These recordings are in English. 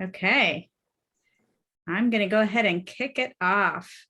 Okay, I'm going to go ahead and kick it off.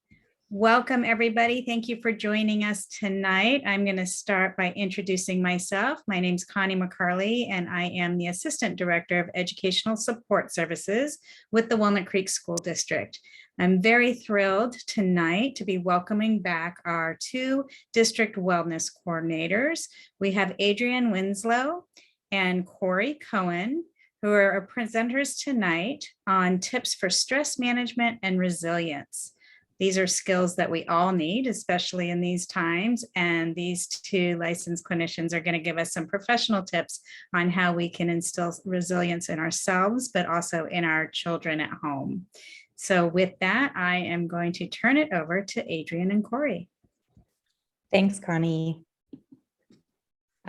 Welcome, everybody. Thank you for joining us tonight. I'm going to start by introducing myself. My name is Connie McCarley, and I am the Assistant Director of Educational Support Services with the Walnut Creek School District. I'm very thrilled tonight to be welcoming back our two district wellness coordinators. We have Adrienne Winslow and Corey Cohen, who are our presenters tonight on tips for stress management and resilience. These are skills that we all need, especially in these times. And these two licensed clinicians are going to give us some professional tips on how we can instill resilience in ourselves, but also in our children at home. So with that, I am going to turn it over to Adrienne and Corey. Thanks, Connie.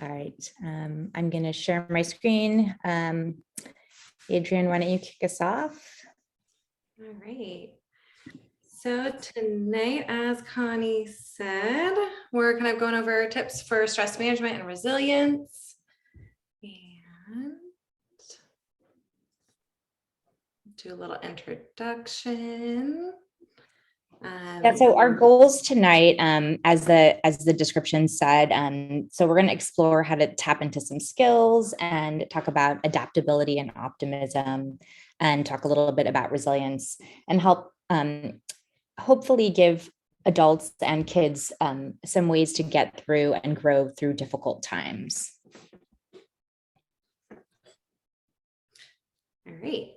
All right, I'm going to share my screen. Adrienne, why don't you kick us off? All right. So tonight, as Connie said, we're kind of going over tips for stress management and resilience. And do a little introduction. Yeah, so our goals tonight, as the description said, so we're going to explore how to tap into some skills and talk about adaptability and optimism, and talk a little bit about resilience, and help hopefully give adults and kids some ways to get through and grow through difficult times. All right.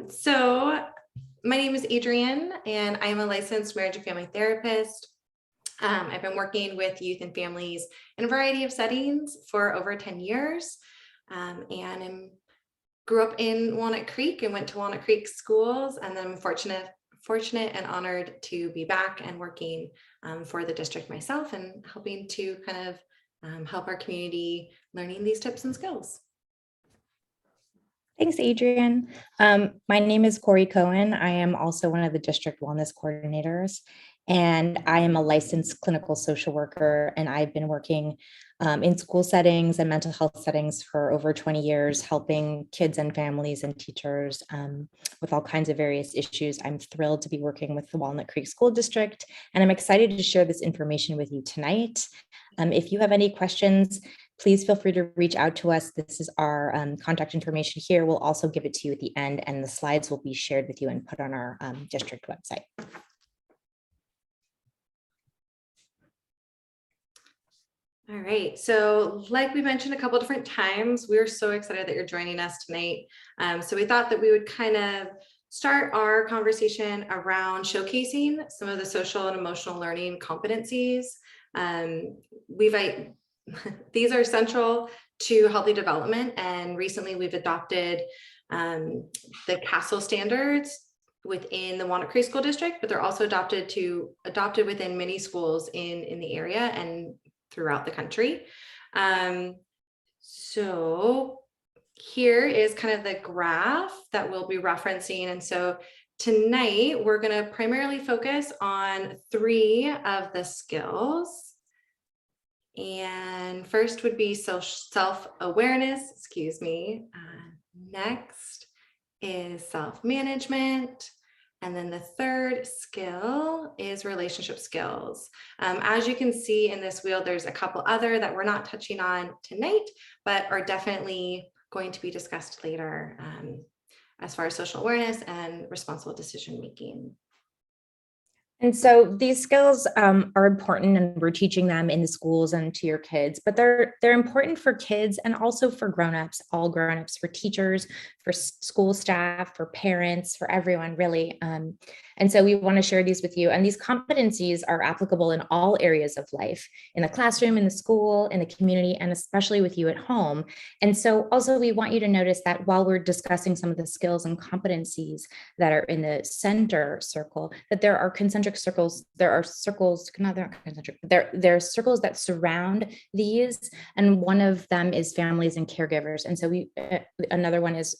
So my name is Adrienne, and I am a licensed marriage and family therapist. I've been working with youth and families in a variety of settings for over 10 years, and grew up in Walnut Creek and went to Walnut Creek schools, and then I'm fortunate and honored to be back and working for the district myself and helping to kind of help our community learning these tips and skills. Thanks, Adrienne. My name is Corey Cohen. I am also one of the district wellness coordinators, and I am a licensed clinical social worker, and I've been working in school settings and mental health settings for over 20 years, helping kids and families and teachers with all kinds of various issues. I'm thrilled to be working with the Walnut Creek School District, and I'm excited to share this information with you tonight. If you have any questions, please feel free to reach out to us. This is our contact information here. We'll also give it to you at the end, and the slides will be shared with you and put on our district website. All right, so like we mentioned a couple different times, we're so excited that you're joining us tonight. So we thought that we would kind of start our conversation around showcasing some of the social and emotional learning competencies. These are central to healthy development, and recently we've adopted the CASEL standards within the Walnut Creek School District, but they're also adopted within many schools in the area and throughout the country. So here is kind of the graph that we'll be referencing. And so tonight we're going to primarily focus on 3 of the skills. And first would be self-awareness, next is self-management. And then the third skill is relationship skills. As you can see in this wheel, there's a couple other that we're not touching on tonight, but are definitely going to be discussed later as far as social awareness and responsible decision-making. And so these skills are important, and we're teaching them in the schools and to your kids, but they're important for kids and also for grownups, all grownups, for teachers, for school staff, for parents, for everyone really. And so we want to share these with you. And these competencies are applicable in all areas of life, in the classroom, in the school, in the community, and especially with you at home. And so also we want you to notice that while we're discussing some of the skills and competencies that are in the center circle, that there are concentric circles. There are circles, no, they're not concentric. There are circles that surround these, and one of them is families and caregivers. And so another one is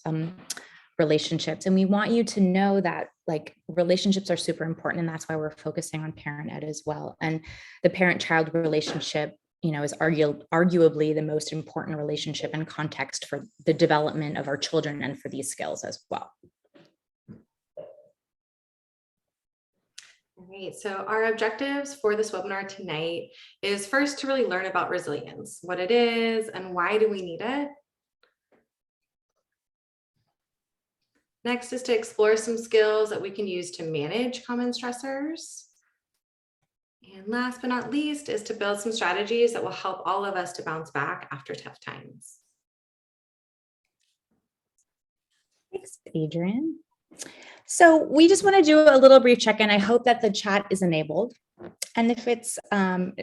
relationships. And we want you to know that like relationships are super important, and that's why we're focusing on parent ed as well. And the parent-child relationship, is arguably the most important relationship and context for the development of our children and for these skills as well. Great. So our objectives for this webinar tonight is first to really learn about resilience, what it is and why do we need it. Next is to explore some skills that we can use to manage common stressors. And last but not least is to build some strategies that will help all of us to bounce back after tough times. Thanks, Adrian. So we just want to do a little brief check-in. I hope that the chat is enabled. And if it's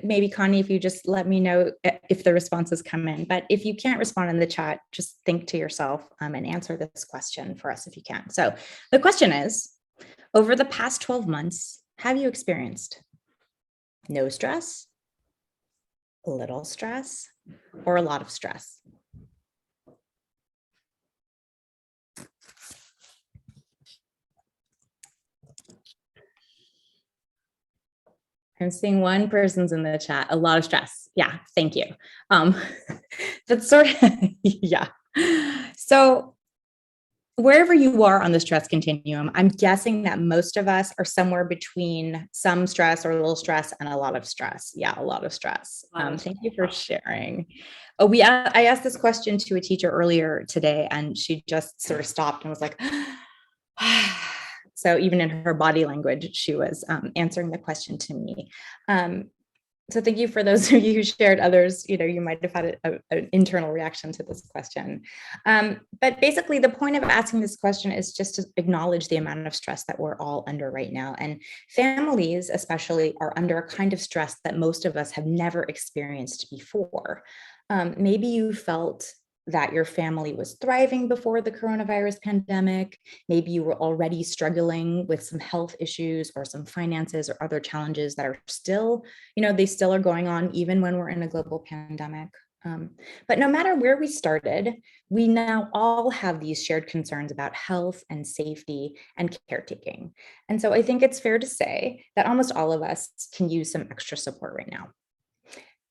maybe Connie, if you just let me know if the responses come in, but if you can't respond in the chat, just think to yourself and answer this question for us if you can. So the question is, over the past 12 months, have you experienced no stress, a little stress, or a lot of stress? I'm seeing one person's in the chat, a lot of stress. Yeah, thank you. That's sort of, yeah. So wherever you are on the stress continuum, I'm guessing that most of us are somewhere between some stress or a little stress and a lot of stress. Yeah, a lot of stress. Thank you for sharing. Oh, I asked this question to a teacher earlier today, and she just sort of stopped and was like, so even in her body language, she was answering the question to me. So thank you for those of you who shared. Others, you might have had an internal reaction to this question. But basically, the point of asking this question is just to acknowledge the amount of stress that we're all under right now. And families, especially, are under a kind of stress that most of us have never experienced before. Maybe you felt that your family was thriving before the coronavirus pandemic. Maybe you were already struggling with some health issues or some finances or other challenges that are still, they still are going on even when we're in a global pandemic. But no matter where we started, we now all have these shared concerns about health and safety and caretaking. And so I think it's fair to say that almost all of us can use some extra support right now.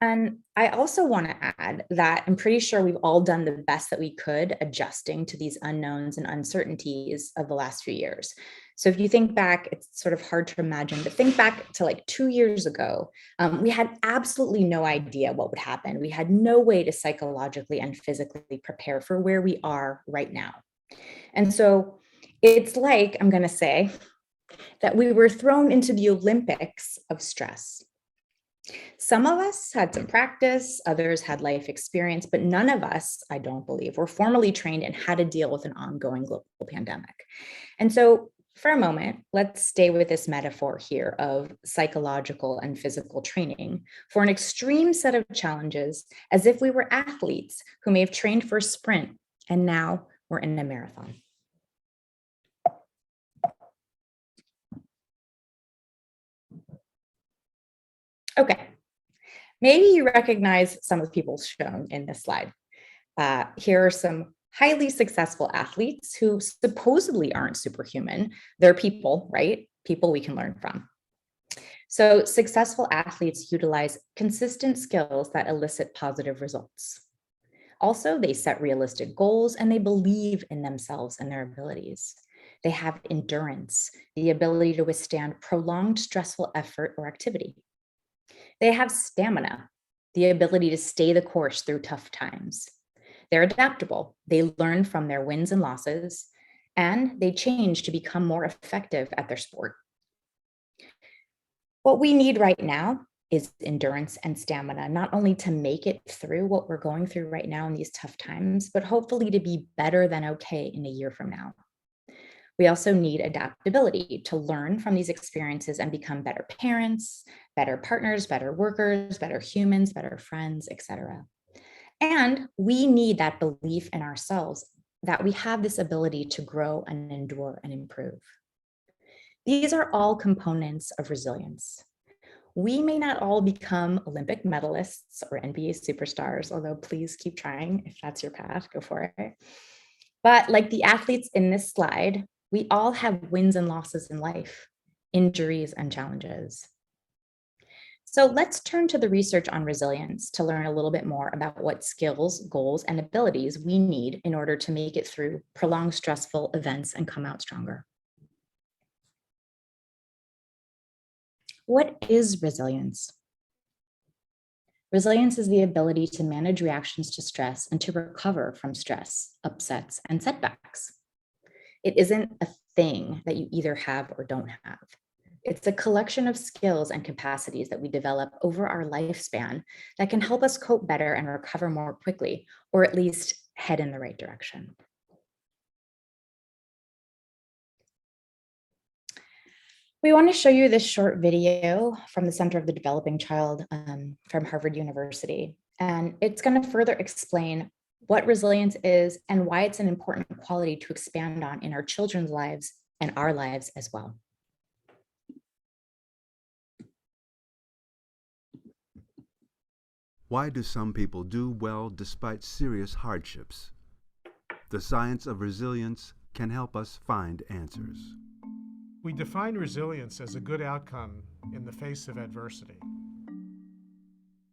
And I also want to add that I'm pretty sure we've all done the best that we could adjusting to these unknowns and uncertainties of the last few years. So if you think back, it's sort of hard to imagine, but think back to like 2 years ago, we had absolutely no idea what would happen. We had no way to psychologically and physically prepare for where we are right now. And so it's like, I'm going to say, that we were thrown into the Olympics of stress. Some of us had some practice, others had life experience, but none of us, I don't believe, were formally trained in how to deal with an ongoing global pandemic. And so for a moment, let's stay with this metaphor here of psychological and physical training for an extreme set of challenges, as if we were athletes who may have trained for a sprint and now we're in a marathon. Okay, maybe you recognize some of the people shown in this slide. Here are some highly successful athletes who supposedly aren't superhuman. They're people, right? People we can learn from. So successful athletes utilize consistent skills that elicit positive results. Also, they set realistic goals and they believe in themselves and their abilities. They have endurance, the ability to withstand prolonged stressful effort or activity. They have stamina, the ability to stay the course through tough times. They're adaptable. They learn from their wins and losses, and they change to become more effective at their sport. What we need right now is endurance and stamina, not only to make it through what we're going through right now in these tough times, but hopefully to be better than okay in a year from now. We also need adaptability to learn from these experiences and become better parents, better partners, better workers, better humans, better friends, etc. And we need that belief in ourselves that we have this ability to grow and endure and improve. These are all components of resilience. We may not all become Olympic medalists or NBA superstars, although please keep trying. If that's your path, go for it. But like the athletes in this slide, we all have wins and losses in life, injuries and challenges. So let's turn to the research on resilience to learn a little bit more about what skills, goals, and abilities we need in order to make it through prolonged stressful events and come out stronger. What is resilience? Resilience is the ability to manage reactions to stress and to recover from stress, upsets, and setbacks. It isn't a thing that you either have or don't have. It's a collection of skills and capacities that we develop over our lifespan that can help us cope better and recover more quickly, or at least head in the right direction. We want to show you this short video from the Center of the Developing Child from Harvard University. And it's going to further explain what resilience is and why it's an important quality to expand on in our children's lives and our lives as well. Why do some people do well despite serious hardships? The science of resilience can help us find answers. We define resilience as a good outcome in the face of adversity.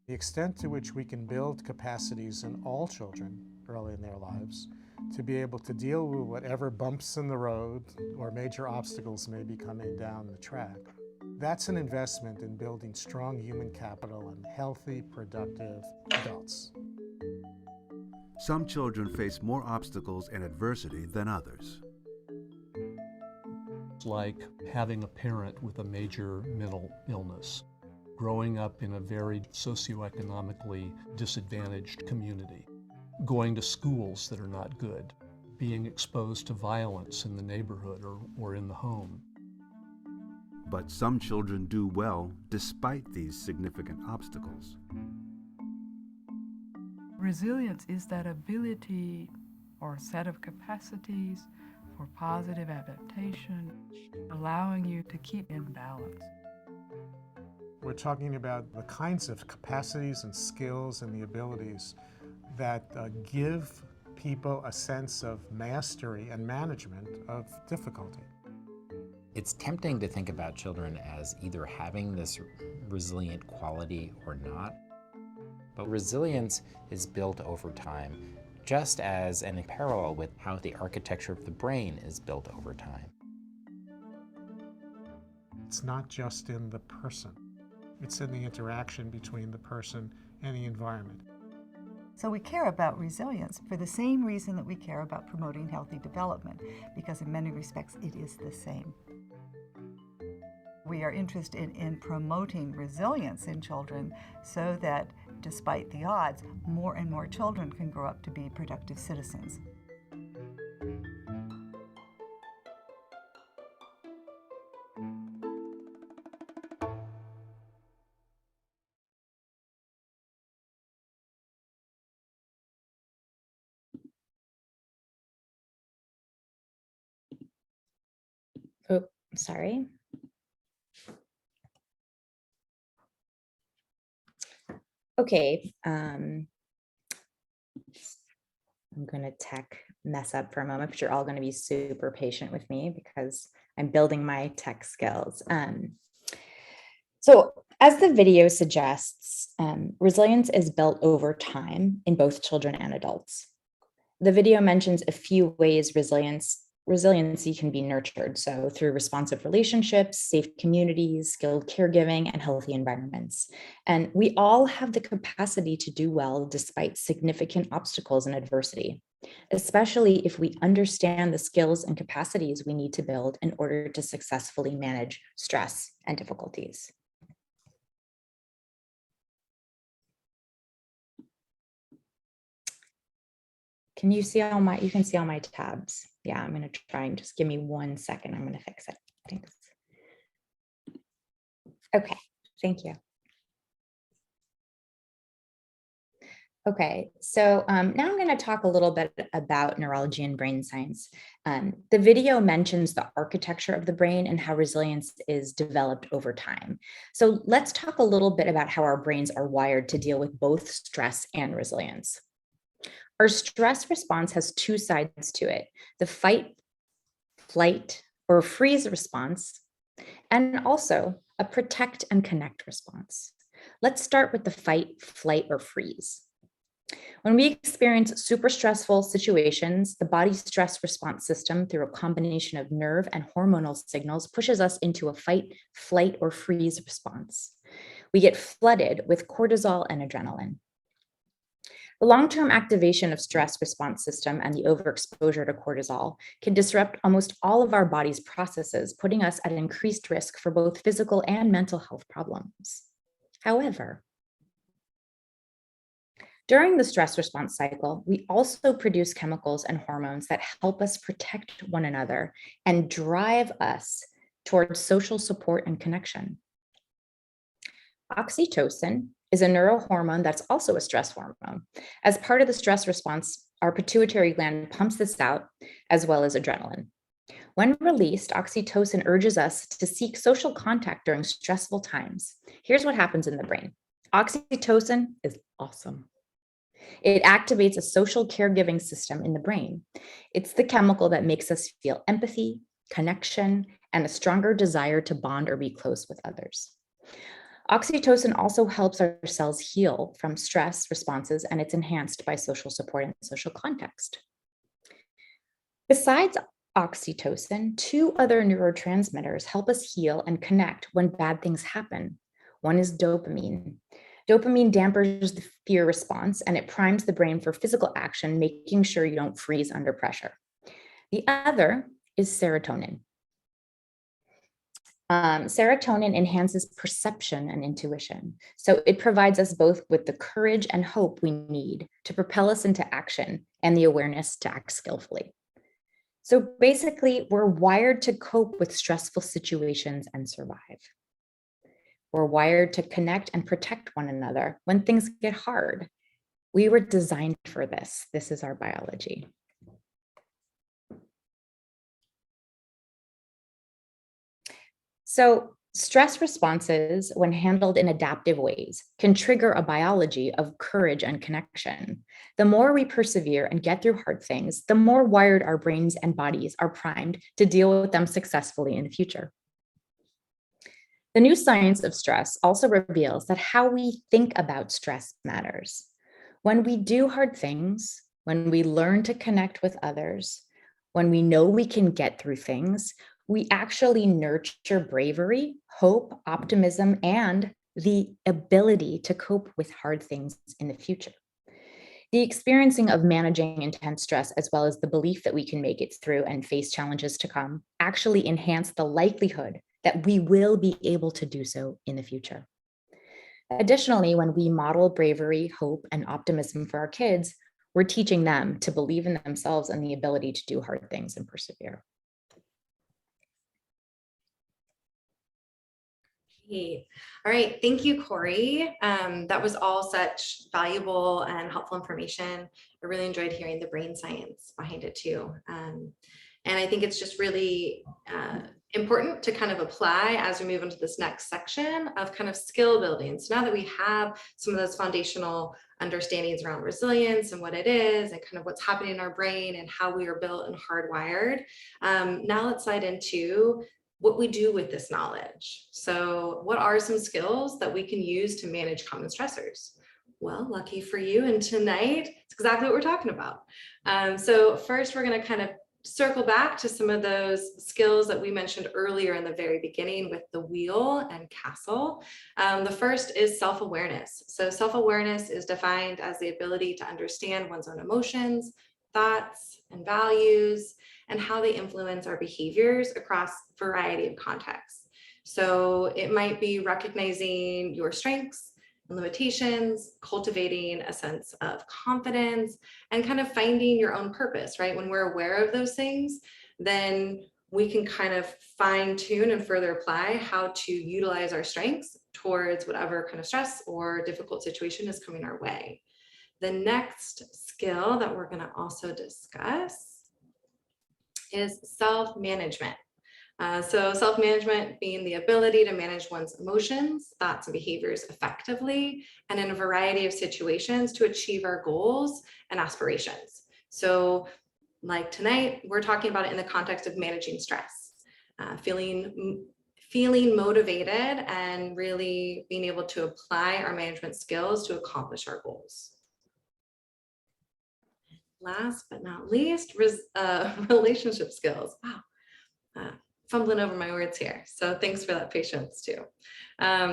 The extent to which we can build capacities in all children early in their lives to be able to deal with whatever bumps in the road or major obstacles may be coming down the track. That's an investment in building strong human capital and healthy, productive adults. Some children face more obstacles and adversity than others. Like having a parent with a major mental illness, growing up in a very socioeconomically disadvantaged community, going to schools that are not good, being exposed to violence in the neighborhood or in the home. But some children do well despite these significant obstacles. Resilience is that ability or set of capacities for positive adaptation, allowing you to keep in balance. We're talking about the kinds of capacities and skills and the abilities that give people a sense of mastery and management of difficulty. It's tempting to think about children as either having this resilient quality or not, but resilience is built over time, just as and in parallel with how the architecture of the brain is built over time. It's not just in the person. It's in the interaction between the person and the environment. So we care about resilience for the same reason that we care about promoting healthy development, because in many respects it is the same. We are interested in promoting resilience in children so that, despite the odds, more and more children can grow up to be productive citizens. Oh, sorry. Okay, I'm going to tech mess up for a moment, but you're all going to be super patient with me because I'm building my tech skills. So as the video suggests, resilience is built over time in both children and adults. The video mentions a few ways resiliency can be nurtured. So through responsive relationships, safe communities, skilled caregiving, and healthy environments. And we all have the capacity to do well despite significant obstacles and adversity, especially if we understand the skills and capacities we need to build in order to successfully manage stress and difficulties. Can you see you can see all my tabs. Yeah, I'm going to try and just give me 1 second. I'm going to fix it. Thanks. Okay, thank you. Okay, so now I'm going to talk a little bit about neurology and brain science. The video mentions the architecture of the brain and how resilience is developed over time. So let's talk a little bit about how our brains are wired to deal with both stress and resilience. Our stress response has two sides to it: the fight, flight, or freeze response, and also a protect and connect response. Let's start with the fight, flight, or freeze. When we experience super stressful situations, the body's stress response system, through a combination of nerve and hormonal signals, pushes us into a fight, flight, or freeze response. We get flooded with cortisol and adrenaline. The long-term activation of stress response system and the overexposure to cortisol can disrupt almost all of our body's processes, putting us at increased risk for both physical and mental health problems. However, during the stress response cycle, we also produce chemicals and hormones that help us protect one another and drive us towards social support and connection. Oxytocin is a neurohormone that's also a stress hormone. As part of the stress response, our pituitary gland pumps this out, as well as adrenaline. When released, oxytocin urges us to seek social contact during stressful times. Here's what happens in the brain. Oxytocin is awesome. It activates a social caregiving system in the brain. It's the chemical that makes us feel empathy, connection, and a stronger desire to bond or be close with others. Oxytocin also helps our cells heal from stress responses, and it's enhanced by social support and social context. Besides oxytocin, two other neurotransmitters help us heal and connect when bad things happen. One is dopamine. Dopamine dampers the fear response, and it primes the brain for physical action, making sure you don't freeze under pressure. The other is serotonin. Serotonin enhances perception and intuition. So it provides us both with the courage and hope we need to propel us into action and the awareness to act skillfully. So basically, we're wired to cope with stressful situations and survive. We're wired to connect and protect one another when things get hard. We were designed for this. This is our biology. So stress responses, when handled in adaptive ways, can trigger a biology of courage and connection. The more we persevere and get through hard things, the more wired our brains and bodies are primed to deal with them successfully in the future. The new science of stress also reveals that how we think about stress matters. When we do hard things, when we learn to connect with others, when we know we can get through things, we actually nurture bravery, hope, optimism, and the ability to cope with hard things in the future. The experiencing of managing intense stress, as well as the belief that we can make it through and face challenges to come, actually enhance the likelihood that we will be able to do so in the future. Additionally, when we model bravery, hope, and optimism for our kids, we're teaching them to believe in themselves and the ability to do hard things and persevere. All right, thank you, Corey. That was all such valuable and helpful information. I really enjoyed hearing the brain science behind it too. And I think it's just really important to kind of apply as we move into this next section of kind of skill building. So now that we have some of those foundational understandings around resilience and what it is and kind of what's happening in our brain and how we are built and hardwired, now let's slide into what we do with this knowledge. So what are some skills that we can use to manage common stressors? Well, lucky for you, and tonight, it's exactly what we're talking about. So first, we're going to kind of circle back to some of those skills that we mentioned earlier in the very beginning with the wheel and castle. The first is self-awareness. So self-awareness is defined as the ability to understand one's own emotions, thoughts, and values, and how they influence our behaviors across a variety of contexts. So it might be recognizing your strengths and limitations, cultivating a sense of confidence, and kind of finding your own purpose, right? When we're aware of those things, then we can kind of fine tune and further apply how to utilize our strengths towards whatever kind of stress or difficult situation is coming our way. The next skill that we're going to also discuss is self-management. So self-management being the ability to manage one's emotions, thoughts, and behaviors effectively and in a variety of situations to achieve our goals and aspirations. So like tonight, we're talking about it in the context of managing stress, feeling motivated and really being able to apply our management skills to accomplish our goals. last but not least, relationship skills. Wow. Fumbling over my words here. So thanks for that patience too.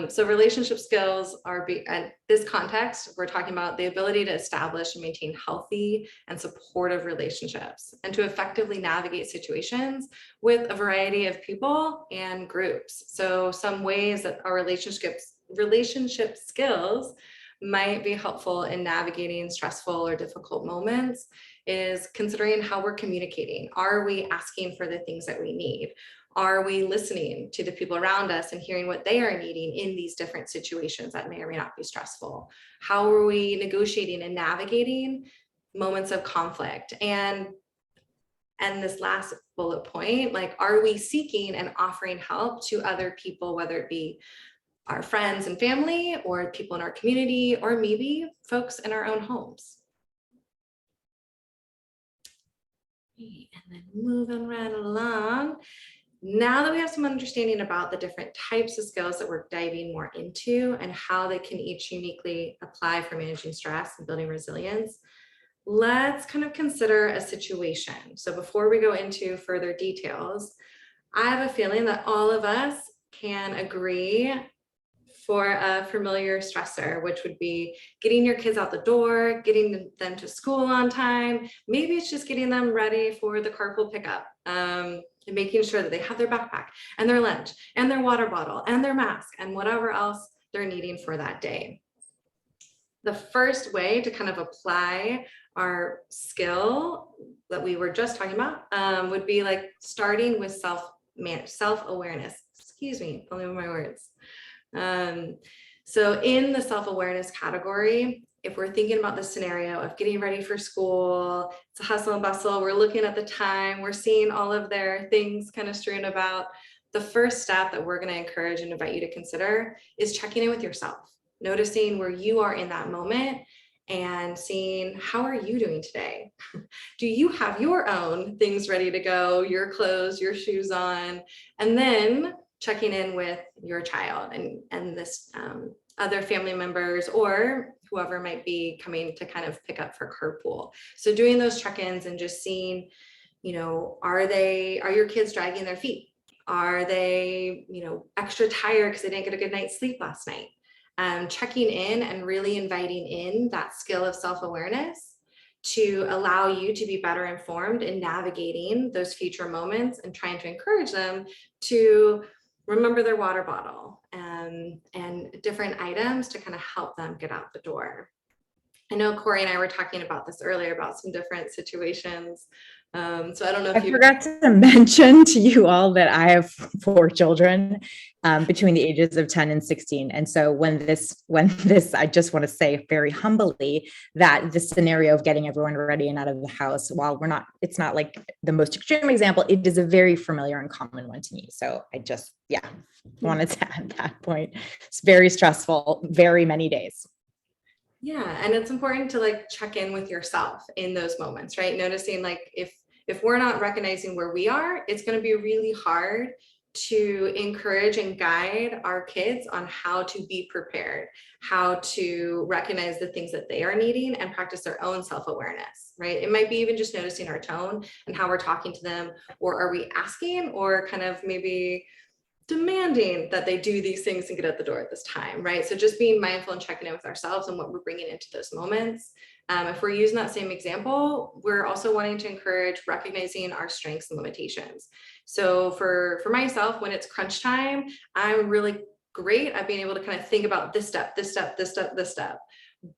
So relationship skills are, in this context, we're talking about the ability to establish and maintain healthy and supportive relationships and to effectively navigate situations with a variety of people and groups. So some ways that our relationship skills might be helpful in navigating stressful or difficult moments is considering how we're communicating. Are we asking for the things that we need? Are we listening to the people around us and hearing what they are needing in these different situations that may or may not be stressful? How are we negotiating and navigating moments of conflict? And this last bullet point, like, are we seeking and offering help to other people, whether it be our friends and family or people in our community, or maybe folks in our own homes? And then moving right along. Now that we have some understanding about the different types of skills that we're diving more into and how they can each uniquely apply for managing stress and building resilience, let's kind of consider a situation. So before we go into further details, I have a feeling that all of us can agree for a familiar stressor, which would be getting your kids out the door, getting them to school on time. Maybe it's just getting them ready for the carpool pickup, and making sure that they have their backpack and their lunch and their water bottle and their mask and whatever else they're needing for that day. The first way to kind of apply our skill that we were just talking about would be like starting with self-awareness. Excuse me, only with my words. So in the self-awareness category, if we're thinking about the scenario of getting ready for school, it's a hustle and bustle, we're looking at the time, we're seeing all of their things kind of strewn about, the first step that we're going to encourage and invite you to consider is checking in with yourself, noticing where you are in that moment and seeing, how are you doing today? Do you have your own things ready to go, your clothes, your shoes on? And then checking in with your child and this other family members or whoever might be coming to kind of pick up for carpool. So doing those check-ins and just seeing, you know, are your kids dragging their feet? Are they, you know, extra tired because they didn't get a good night's sleep last night? Checking in and really inviting in that skill of self-awareness to allow you to be better informed in navigating those future moments and trying to encourage them to remember their water bottle and different items to kind of help them get out the door. I know Corey and I were talking about this earlier about some different situations. So I don't know if I forgot to mention to you all that I have 4 children between the ages of 10 and 16. And so when this, I just want to say very humbly that the scenario of getting everyone ready and out of the house, while it's not like the most extreme example, it is a very familiar and common one to me. So I just, wanted to add that point. It's very stressful, very many days. Yeah, and it's important to like check in with yourself in those moments, right? Noticing like if we're not recognizing where we are, it's going to be really hard to encourage and guide our kids on how to be prepared, how to recognize the things that they are needing and practice their own self-awareness, right? It might be even just noticing our tone and how we're talking to them, or are we asking or kind of maybe demanding that they do these things and get out the door at this time, right? So just being mindful and checking in with ourselves and what we're bringing into those moments. If we're using that same example, we're also wanting to encourage recognizing our strengths and limitations. So for myself, when it's crunch time, I'm really great at being able to kind of think about this step, this step, this step, this step.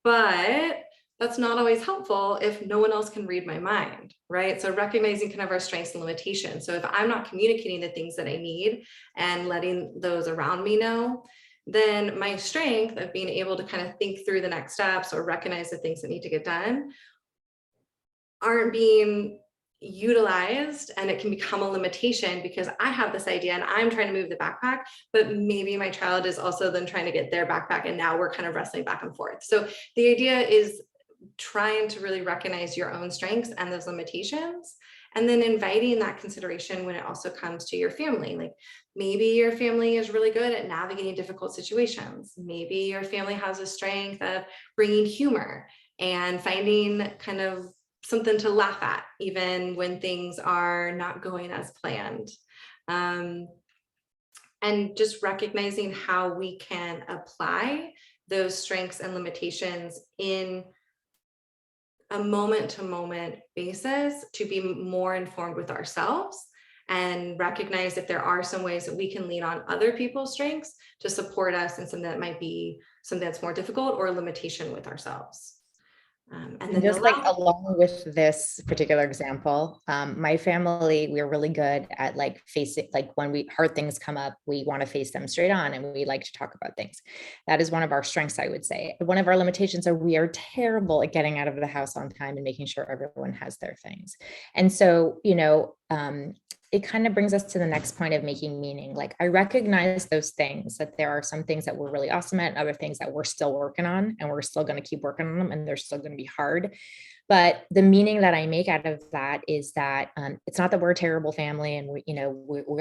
But that's not always helpful if no one else can read my mind, right? So recognizing kind of our strengths and limitations. So if I'm not communicating the things that I need and letting those around me know, then my strength of being able to kind of think through the next steps or recognize the things that need to get done aren't being utilized, and it can become a limitation because I have this idea and I'm trying to move the backpack, but maybe my child is also then trying to get their backpack and now we're kind of wrestling back and forth. So the idea is trying to really recognize your own strengths and those limitations, and then inviting that consideration when it also comes to your family. Like maybe your family is really good at navigating difficult situations. Maybe your family has a strength of bringing humor and finding kind of something to laugh at, even when things are not going as planned. And just recognizing how we can apply those strengths and limitations in a moment-to-moment basis to be more informed with ourselves, and recognize if there are some ways that we can lean on other people's strengths to support us in something that might be something that's more difficult or a limitation with ourselves. And then just like along with this particular example, my family, we're really good at like facing, like when hard things come up, we want to face them straight on, and we like to talk about things. That is one of our strengths, I would say. One of our limitations are we are terrible at getting out of the house on time and making sure everyone has their things. And so, it kind of brings us to the next point of making meaning. Like, I recognize those things, that there are some things that we're really awesome at, and other things that we're still working on, and we're still going to keep working on them, and they're still going to be hard. But the meaning that I make out of that is that it's not that we're a terrible family and we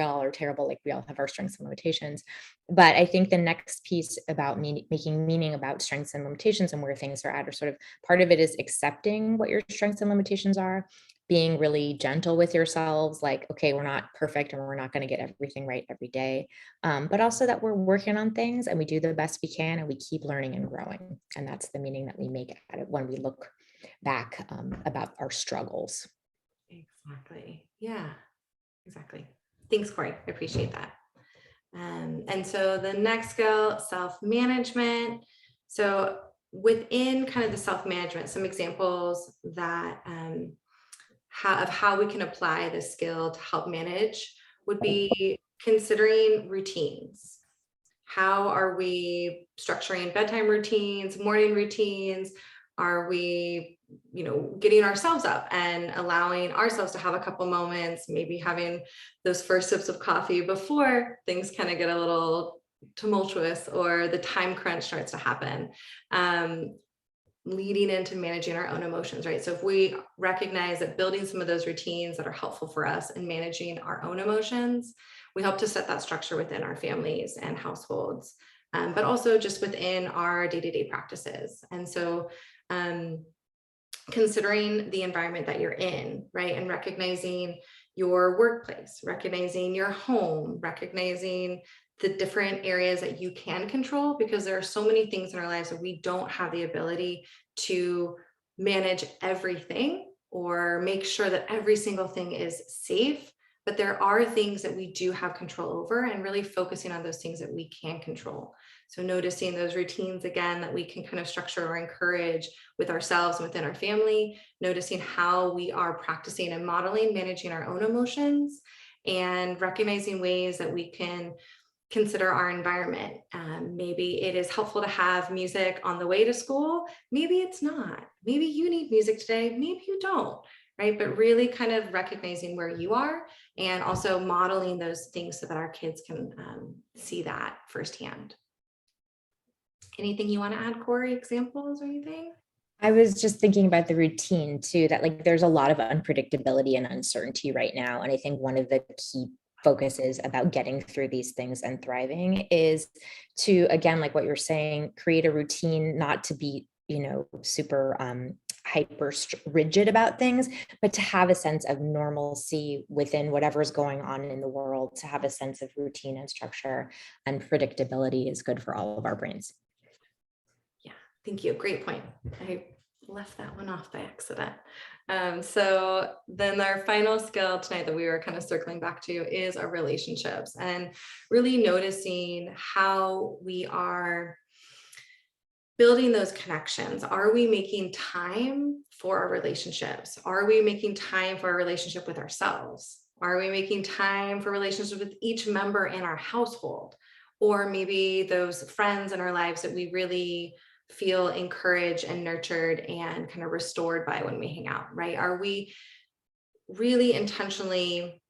all are terrible, like we all have our strengths and limitations. But I think the next piece about making meaning about strengths and limitations and where things are at, or sort of part of it, is accepting what your strengths and limitations are, being really gentle with yourselves, like, okay, we're not perfect and we're not going to get everything right every day. But also that we're working on things and we do the best we can and we keep learning and growing. And that's the meaning that we make at it when we look back about our struggles. Exactly. Yeah, exactly. Thanks, Corey. I appreciate that. And so the next skill, self-management. So within kind of the self-management, some examples that of how we can apply this skill to help manage would be considering routines. How are we structuring bedtime routines, morning routines? Are we, getting ourselves up and allowing ourselves to have a couple moments, maybe having those first sips of coffee before things kind of get a little tumultuous or the time crunch starts to happen? Leading into managing our own emotions, right? So if we recognize that building some of those routines that are helpful for us in managing our own emotions, we help to set that structure within our families and households, but also just within our day-to-day practices. And so considering the environment that you're in, right? And recognizing your workplace, recognizing your home, recognizing the different areas that you can control, because there are so many things in our lives that we don't have the ability to manage everything or make sure that every single thing is safe. But there are things that we do have control over, and really focusing on those things that we can control. So noticing those routines again that we can kind of structure or encourage with ourselves and within our family, noticing how we are practicing and modeling managing our own emotions, and recognizing ways that we can consider our environment. Maybe it is helpful to have music on the way to school. Maybe it's not. Maybe you need music today. Maybe you don't, right? But really kind of recognizing where you are and also modeling those things so that our kids can see that firsthand. Anything you want to add, Corey? Examples or anything? I was just thinking about the routine too, that like there's a lot of unpredictability and uncertainty right now. And I think one of the key focuses about getting through these things and thriving is to, again, like what you're saying, create a routine, not to be, super hyper rigid about things, but to have a sense of normalcy within whatever's going on in the world, to have a sense of routine and structure, and predictability is good for all of our brains. Yeah, thank you. Great point. I left that one off by accident. So then our final skill tonight that we were kind of circling back to is our relationships, and really noticing how we are building those connections. Are we making time for our relationships? Are we making time for our relationship with ourselves? Are we making time for relationships with each member in our household? Or maybe those friends in our lives that we really feel encouraged and nurtured and kind of restored by when we hang out, right? Are we really intentionally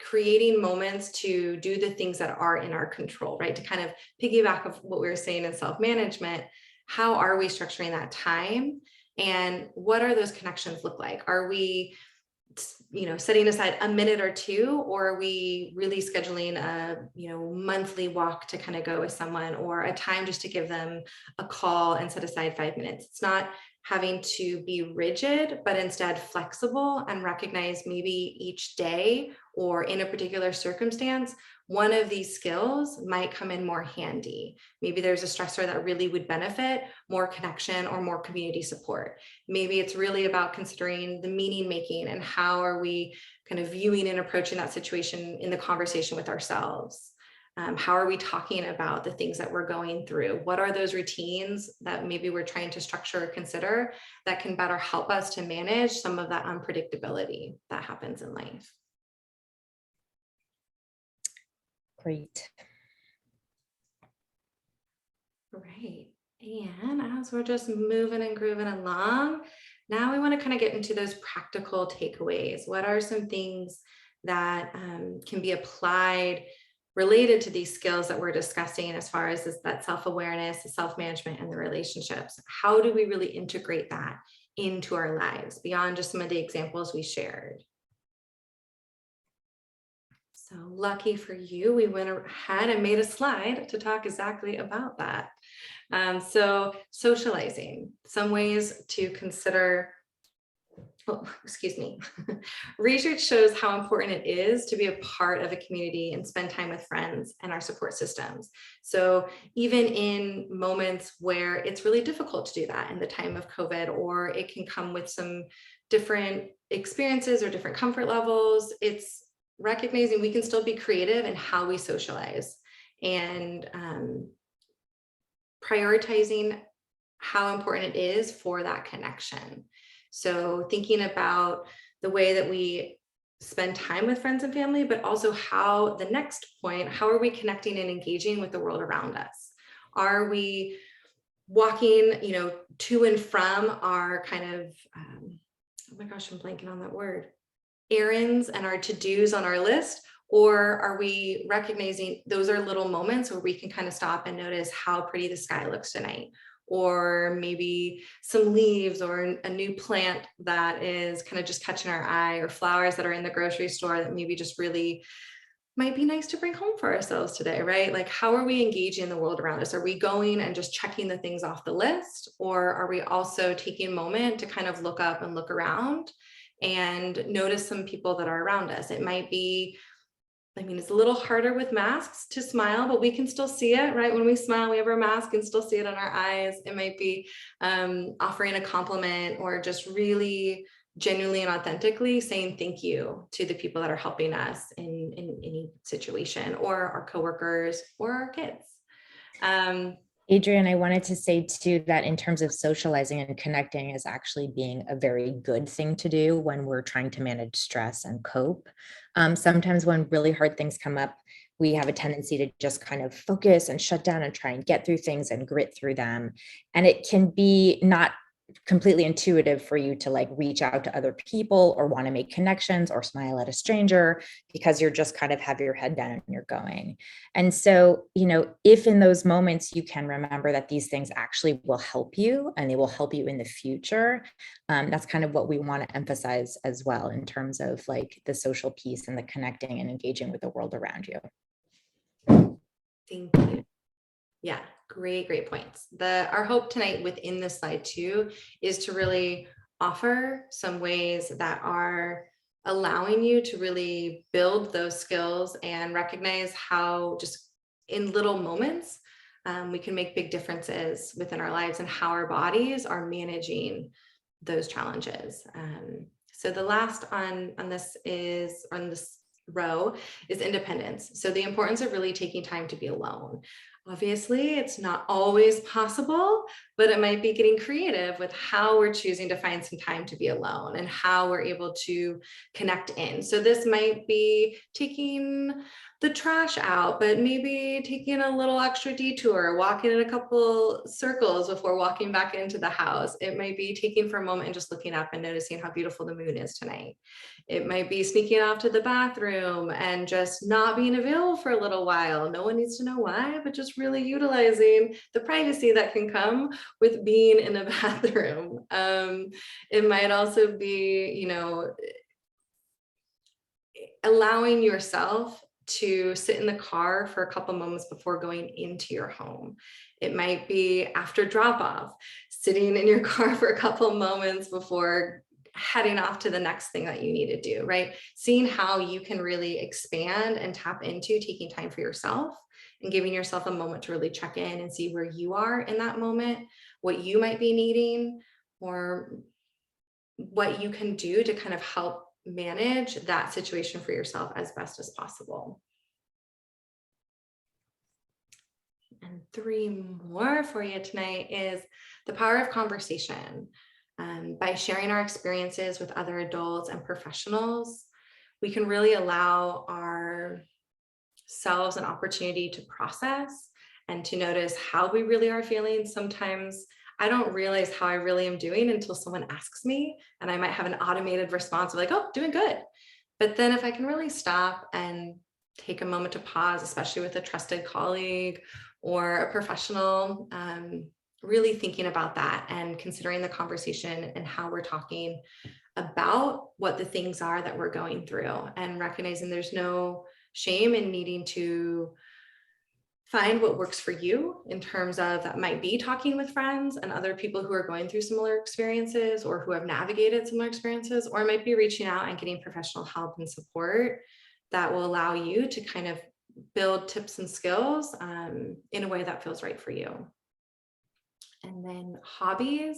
creating moments to do the things that are in our control, right? To kind of piggyback of what we were saying in self-management, how are we structuring that time? And what are those connections look like? Are we, setting aside a minute or two, or are we really scheduling a, monthly walk to kind of go with someone, or a time just to give them a call and set aside 5 minutes? It's not having to be rigid, but instead flexible and recognize maybe each day or in a particular circumstance, one of these skills might come in more handy. Maybe there's a stressor that really would benefit more connection or more community support. Maybe it's really about considering the meaning making and how are we kind of viewing and approaching that situation in the conversation with ourselves. How are we talking about the things that we're going through? What are those routines that maybe we're trying to structure or consider that can better help us to manage some of that unpredictability that happens in life? Great. Right. And as we're just moving and grooving along, now we want to kind of get into those practical takeaways. What are some things that can be applied related to these skills that we're discussing as far as that self-awareness, the self-management, and the relationships? How do we really integrate that into our lives beyond just some of the examples we shared? So lucky for you, we went ahead and made a slide to talk exactly about that. So socializing, some ways to consider. Oh, excuse me. Research shows how important it is to be a part of a community and spend time with friends and our support systems. So even in moments where it's really difficult to do that in the time of COVID, or it can come with some different experiences or different comfort levels, it's recognizing we can still be creative in how we socialize and prioritizing how important it is for that connection. So thinking about the way that we spend time with friends and family, but also how the next point, how are we connecting and engaging with the world around us? Are we walking, to and from our kind of, oh my gosh, I'm blanking on that word, errands and our to-dos on our list? Or are we recognizing those are little moments where we can kind of stop and notice how pretty the sky looks tonight? Or maybe some leaves or a new plant that is kind of just catching our eye, or flowers that are in the grocery store that maybe just really might be nice to bring home for ourselves today, right? Like, how are we engaging the world around us? Are we going and just checking the things off the list? Or are we also taking a moment to kind of look up and look around and notice some people that are around us? It might be, it's a little harder with masks to smile, but we can still see it, right? When we smile, we have our mask and still see it on our eyes. It might be offering a compliment, or just really genuinely and authentically saying thank you to the people that are helping us in any situation, or our coworkers or our kids. Adrienne, I wanted to say too that in terms of socializing and connecting is actually being a very good thing to do when we're trying to manage stress and cope. Sometimes when really hard things come up, we have a tendency to just kind of focus and shut down and try and get through things and grit through them. And it can be not completely intuitive for you to like reach out to other people or want to make connections or smile at a stranger, because you're just kind of have your head down and you're going. And so, if in those moments you can remember that these things actually will help you and they will help you in the future, that's kind of what we want to emphasize as well in terms of like the social piece and the connecting and engaging with the world around you. Thank you. Yeah, great points. Our hope tonight within this slide too is to really offer some ways that are allowing you to really build those skills and recognize how just in little moments we can make big differences within our lives and how our bodies are managing those challenges. So the last on this row is independence. So the importance of really taking time to be alone. Obviously, it's not always possible, but it might be getting creative with how we're choosing to find some time to be alone and how we're able to connect in. So this might be taking the trash out, but maybe taking a little extra detour, walking in a couple circles before walking back into the house. It might be taking for a moment and just looking up and noticing how beautiful the moon is tonight. It might be sneaking off to the bathroom and just not being available for a little while. No one needs to know why, but just really utilizing the privacy that can come with being in a bathroom. It might also be, allowing yourself to sit in the car for a couple moments before going into your home. It might be after drop off, sitting in your car for a couple moments before heading off to the next thing that you need to do, right? Seeing how you can really expand and tap into taking time for yourself and giving yourself a moment to really check in and see where you are in that moment, what you might be needing, or what you can do to kind of help manage that situation for yourself as best as possible. And 3 more for you tonight is the power of conversation. By sharing our experiences with other adults and professionals, we can really allow ourselves an opportunity to process and to notice how we really are feeling. Sometimes I don't realize how I really am doing until someone asks me, and I might have an automated response of like, oh, doing good. But then if I can really stop and take a moment to pause, especially with a trusted colleague or a professional, really thinking about that and considering the conversation and how we're talking about what the things are that we're going through, and recognizing there's no shame in needing to find what works for you in terms of that might be talking with friends and other people who are going through similar experiences or who have navigated similar experiences, or it might be reaching out and getting professional help and support that will allow you to kind of build tips and skills in a way that feels right for you. And then hobbies,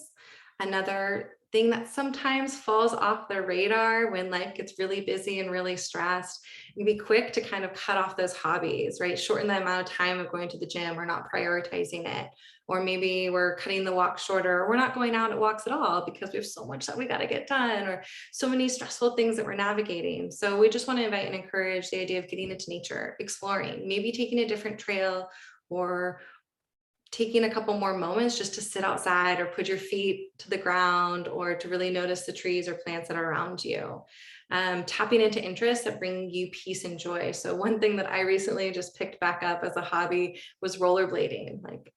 another thing that sometimes falls off the radar when life gets really busy and really stressed. You be quick to kind of cut off those hobbies, right? Shorten the amount of time of going to the gym or not prioritizing it. Or maybe we're cutting the walk shorter, or we're not going out at walks at all because we have so much that we got to get done, or so many stressful things that we're navigating. So we just want to invite and encourage the idea of getting into nature, exploring, maybe taking a different trail, or taking a couple more moments just to sit outside or put your feet to the ground, or to really notice the trees or plants that are around you. Tapping into interests that bring you peace and joy. So one thing that I recently just picked back up as a hobby was rollerblading. Like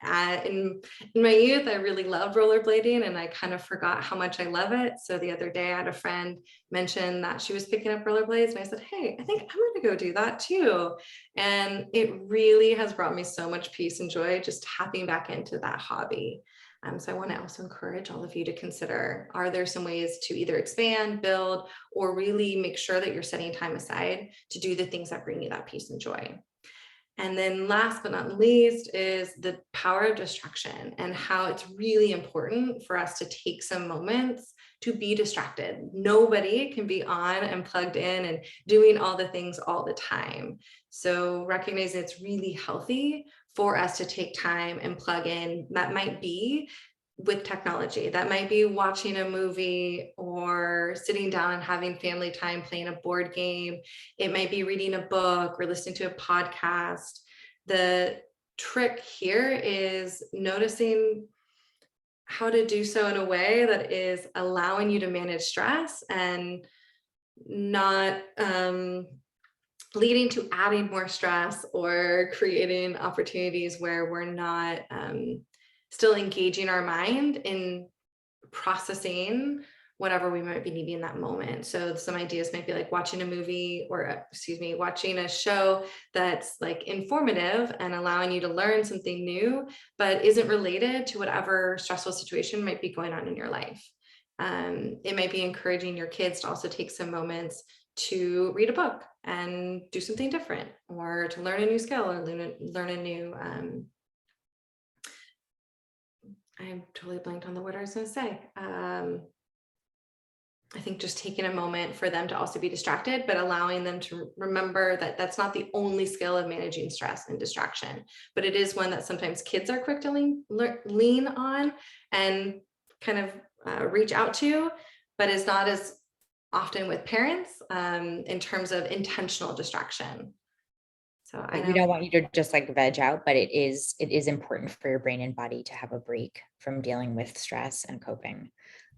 in my youth, I really loved rollerblading, and I kind of forgot how much I love it. So the other day I had a friend mention that she was picking up rollerblades, and I said, hey, I think I'm going to go do that too. And it really has brought me so much peace and joy just tapping back into that hobby. So I want to also encourage all of you to consider, are there some ways to either expand, build, or really make sure that you're setting time aside to do the things that bring you that peace and joy? And then last but not least is the power of distraction, and how it's really important for us to take some moments to be distracted. Nobody can be on and plugged in and doing all the things all the time. So recognizing it's really healthy for us to take time and plug in. That might be with technology, that might be watching a movie or sitting down and having family time, playing a board game. It might be reading a book or listening to a podcast. The trick here is noticing how to do so in a way that is allowing you to manage stress and not leading to adding more stress or creating opportunities where we're not still engaging our mind in processing whatever we might be needing in that moment. So some ideas might be like watching a movie, or watching a show that's like informative and allowing you to learn something new, but isn't related to whatever stressful situation might be going on in your life. It might be encouraging your kids to also take some moments to read a book and do something different, or to learn a new skill, or learn a new, I'm totally blanked on the word I was going to say. I think just taking a moment for them to also be distracted, but allowing them to remember that that's not the only skill of managing stress and distraction, but it is one that sometimes kids are quick to lean on and kind of reach out to, but is not as often with parents in terms of intentional distraction. So We don't want you to just like veg out, but it is important for your brain and body to have a break from dealing with stress and coping.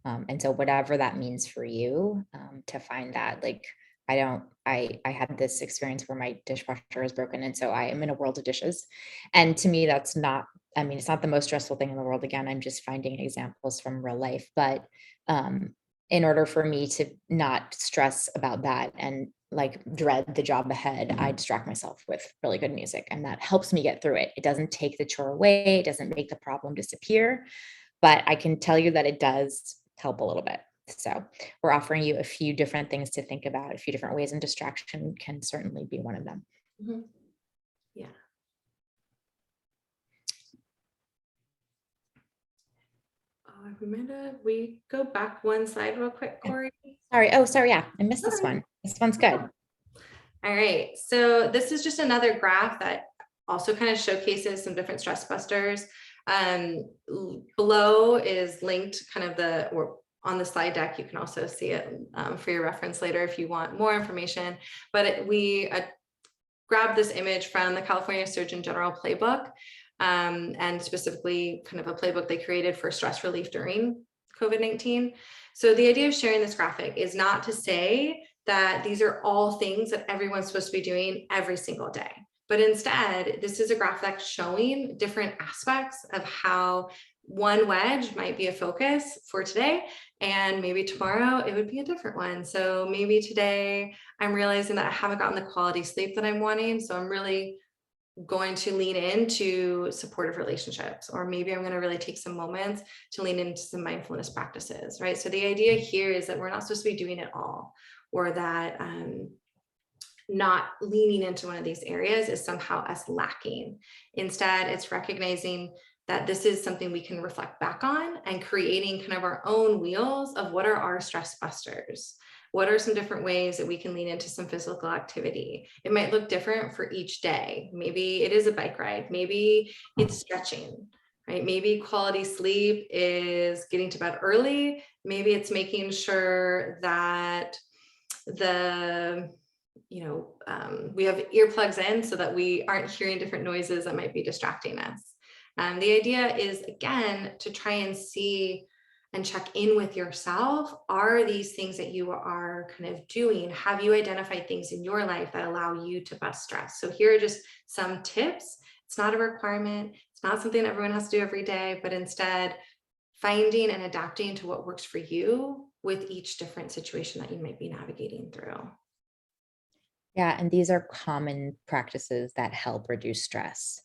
And so whatever that means for you, to find that, like, I had this experience where my dishwasher is broken. And so I am in a world of dishes. And to me, that's not, I mean, it's not the most stressful thing in the world. Again, I'm just finding examples from real life. But in order for me to not stress about that and like dread the job ahead, I distract myself with really good music, and that helps me get through it. It doesn't take the chore away. It doesn't make the problem disappear, but I can tell you that it does help a little bit. So we're offering you a few different things to think about, a few different ways, and distraction can certainly be one of them. Mhm. Yeah. We go back one slide real quick, Corey. Sorry. Oh, sorry. Yeah, I missed this Sorry. one. This one's good. All right, so this is just another graph that also kind of showcases some different stress busters. Below is linked kind of or on the slide deck, you can also see it for your reference later if you want more information, but we grabbed this image from the California Surgeon General playbook, and specifically kind of a playbook they created for stress relief during COVID-19. So the idea of sharing this graphic is not to say that these are all things that everyone's supposed to be doing every single day. But instead, this is a graphic showing different aspects of how one wedge might be a focus for today, and maybe tomorrow it would be a different one. So maybe today I'm realizing that I haven't gotten the quality sleep that I'm wanting. So I'm really going to lean into supportive relationships, or maybe I'm going to really take some moments to lean into some mindfulness practices, right? So the idea here is that we're not supposed to be doing it all, or that not leaning into one of these areas is somehow us lacking. Instead, it's recognizing that this is something we can reflect back on and creating kind of our own wheels of what are our stress busters. What are some different ways that we can lean into some physical activity? It might look different for each day. Maybe it is a bike ride. Maybe it's stretching, right? Maybe quality sleep is getting to bed early. Maybe it's making sure that we have earplugs in so that we aren't hearing different noises that might be distracting us. The idea is, again, to try and see and check in with yourself. Are these things that you are kind of doing? Have you identified things in your life that allow you to bust stress? So here are just some tips. It's not a requirement. It's not something everyone has to do every day, but instead finding and adapting to what works for you with each different situation that you might be navigating through. Yeah, and these are common practices that help reduce stress.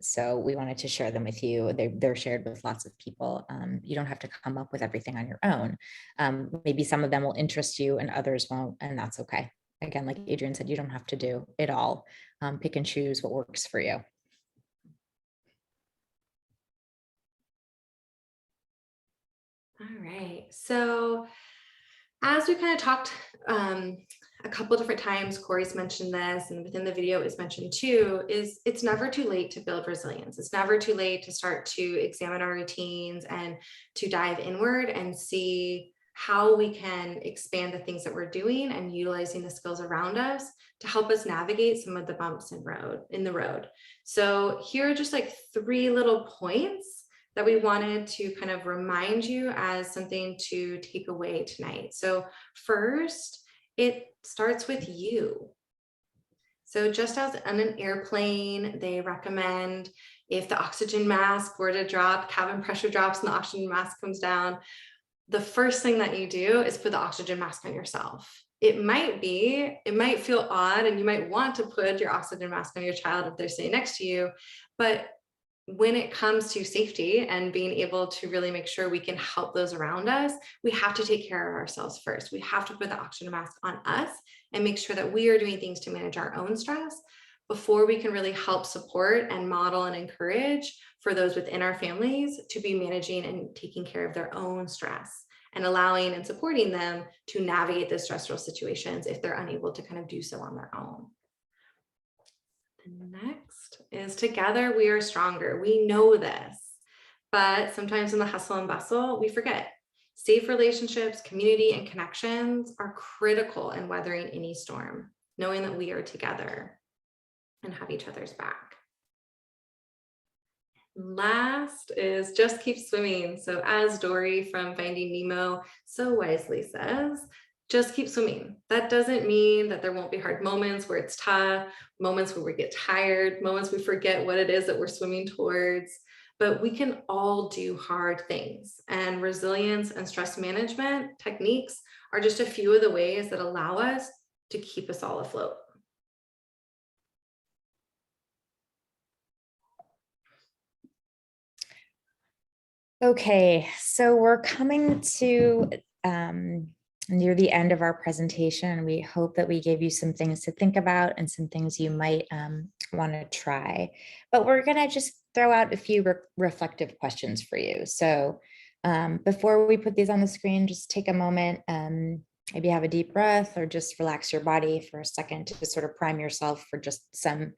So we wanted to share them with you. They're shared with lots of people. You don't have to come up with everything on your own. Maybe some of them will interest you and others won't, and that's okay. Again, like Adrian said, you don't have to do it all. Pick and choose what works for you. All right, so as we kind of talked a couple different times, Corey's mentioned this, and within the video is mentioned too, is it's never too late to build resilience. It's never too late to start to examine our routines and to dive inward and see how we can expand the things that we're doing and utilizing the skills around us to help us navigate some of the bumps in the road. So here are just like 3 little points that we wanted to kind of remind you as something to take away tonight. So first, it starts with you. So just as on an airplane, they recommend if the oxygen mask were to drop, cabin pressure drops and the oxygen mask comes down, the first thing that you do is put the oxygen mask on yourself. It might feel odd, and you might want to put your oxygen mask on your child if they're sitting next to you, but when it comes to safety and being able to really make sure we can help those around us, we have to take care of ourselves first. We have to put the oxygen mask on us and make sure that we are doing things to manage our own stress before we can really help support and model and encourage for those within our families to be managing and taking care of their own stress and allowing and supporting them to navigate those stressful situations if they're unable to kind of do so on their own. Next is together we are stronger. We know this, but sometimes in the hustle and bustle, we forget. Safe relationships, community, and connections are critical in weathering any storm, knowing that we are together and have each other's back. Last is just keep swimming. So as Dory from Finding Nemo so wisely says, just keep swimming. That doesn't mean that there won't be hard moments where it's tough, moments where we get tired, moments we forget what it is that we're swimming towards, but we can all do hard things. And resilience and stress management techniques are just a few of the ways that allow us to keep us all afloat. Okay, so we're coming to near the end of our presentation. We hope that we gave you some things to think about and some things you might want to try. But we're going to just throw out a few reflective questions for you. So before we put these on the screen, just take a moment, maybe have a deep breath or just relax your body for a second to sort of prime yourself for just some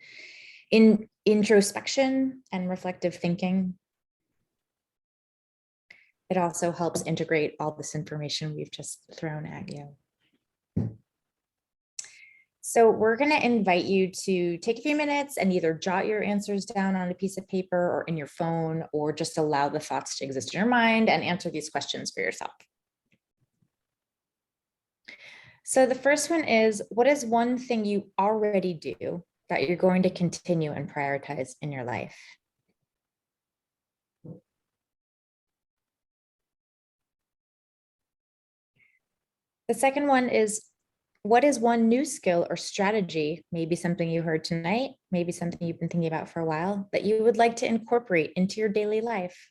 introspection and reflective thinking. It also helps integrate all this information we've just thrown at you. So we're going to invite you to take a few minutes and either jot your answers down on a piece of paper or in your phone, or just allow the thoughts to exist in your mind and answer these questions for yourself. So the first one is, what is one thing you already do that you're going to continue and prioritize in your life? The second one is, what is one new skill or strategy, maybe something you heard tonight, maybe something you've been thinking about for a while, that you would like to incorporate into your daily life?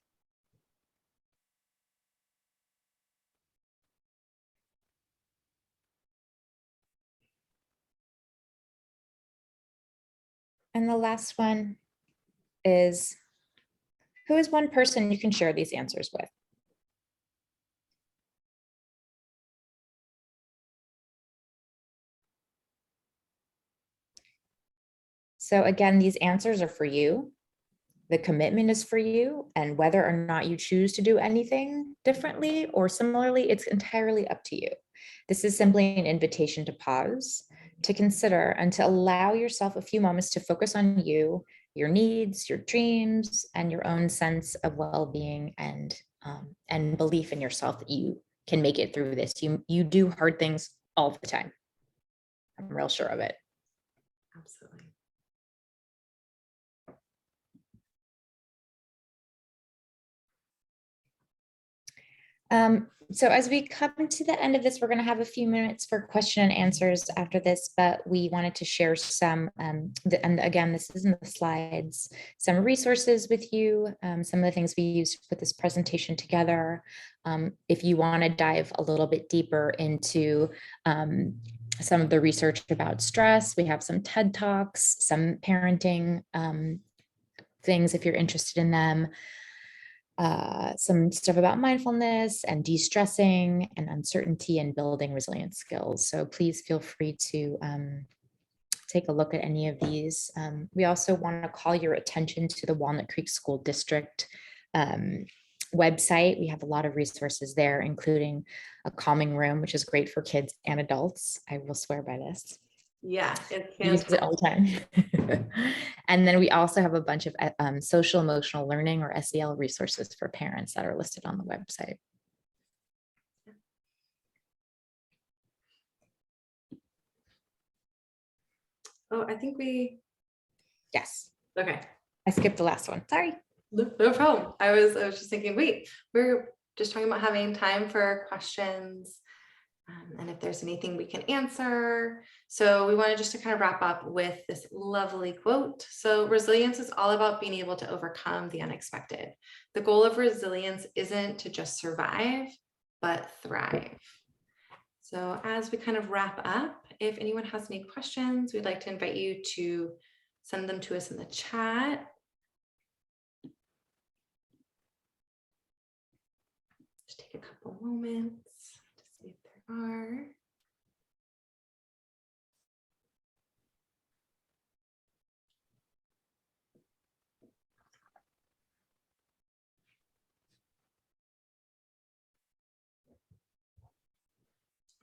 And the last one is, who is one person you can share these answers with? So again, these answers are for you. The commitment is for you, and whether or not you choose to do anything differently or similarly, it's entirely up to you. This is simply an invitation to pause, to consider, and to allow yourself a few moments to focus on you, your needs, your dreams, and your own sense of well-being and belief in yourself that you can make it through this. You do hard things all the time. I'm real sure of it. Absolutely. So as we come to the end of this, we're going to have a few minutes for question and answers after this, but we wanted to share some, and again, this is in the slides, some resources with you, some of the things we used to put this presentation together. If you want to dive a little bit deeper into some of the research about stress, we have some TED Talks, some parenting things if you're interested in them. Some stuff about mindfulness and de-stressing and uncertainty and building resilient skills. So please feel free to take a look at any of these. We also want to call your attention to the Walnut Creek School District website. We have a lot of resources there, including a calming room, which is great for kids and adults. I will swear by this. Yeah, it's I use it all the time. And then we also have a bunch of social emotional learning or SEL resources for parents that are listed on the website. Oh, I think we, Yes, okay. I skipped the last one. Sorry. No problem. I was just thinking, wait, we're just talking about having time for questions. And if there's anything we can answer. So we wanted just to kind of wrap up with this lovely quote. So resilience is all about being able to overcome the unexpected. The goal of resilience isn't to just survive, but thrive. So as we kind of wrap up, if anyone has any questions, we'd like to invite you to send them to us in the chat. Just take a couple moments to see if there are.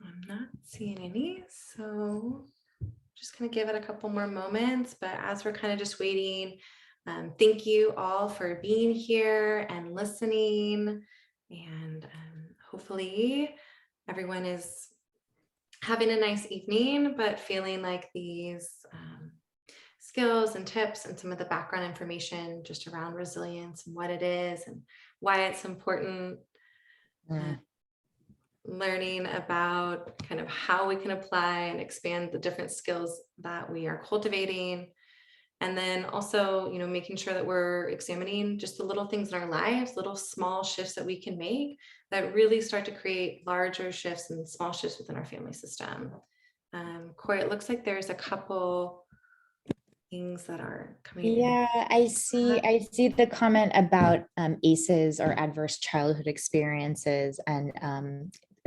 I'm not seeing any, so just gonna give it a couple more moments, but as we're kind of just waiting, thank you all for being here and listening, and hopefully everyone is having a nice evening, but feeling like these skills and tips and some of the background information just around resilience and what it is and why it's important. Learning about kind of how we can apply and expand the different skills that we are cultivating And then also, making sure that we're examining just the little things in our lives, little small shifts that we can make that really start to create larger shifts and small shifts within our family system. Corey, it looks like there's a couple things that are coming in. Yeah, I see the comment about ACEs or adverse childhood experiences, and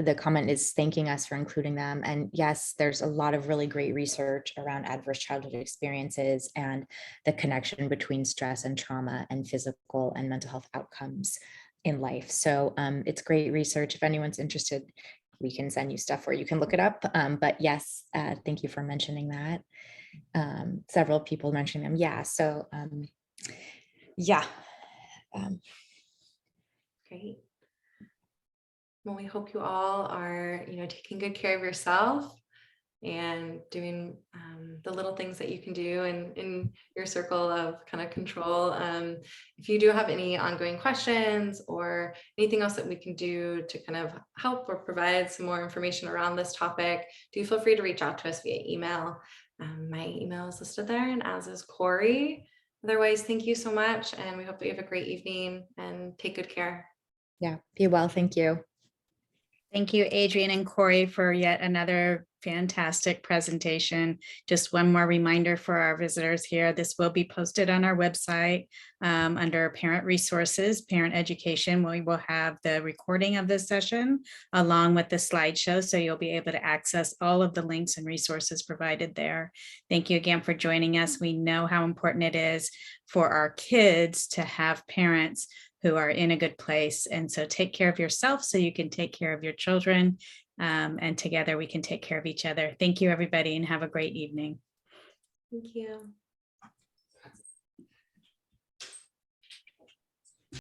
the comment is thanking us for including them. And yes, there's a lot of really great research around adverse childhood experiences and the connection between stress and trauma and physical and mental health outcomes in life. So it's great research. If anyone's interested, we can send you stuff where you can look it up. But yes, thank you for mentioning that. Several people mentioning them. Yeah. So yeah. Great. Well, we hope you all are, taking good care of yourself and doing the little things that you can do in your circle of kind of control. If you do have any ongoing questions or anything else that we can do to kind of help or provide some more information around this topic, do feel free to reach out to us via email. My email is listed there, and as is Corey. Otherwise, thank you so much, and we hope that you have a great evening and take good care. Yeah. Be well. Thank you. Thank you, Adrian and Corey, for yet another fantastic presentation. Just one more reminder for our visitors here. This will be posted on our website under Parent Resources, Parent Education. We will have the recording of this session along with the slideshow, so you'll be able to access all of the links and resources provided there. Thank you again for joining us. We know how important it is for our kids to have parents who are in a good place. And so take care of yourself so you can take care of your children. And together we can take care of each other. Thank you, everybody, and have a great evening. Thank you.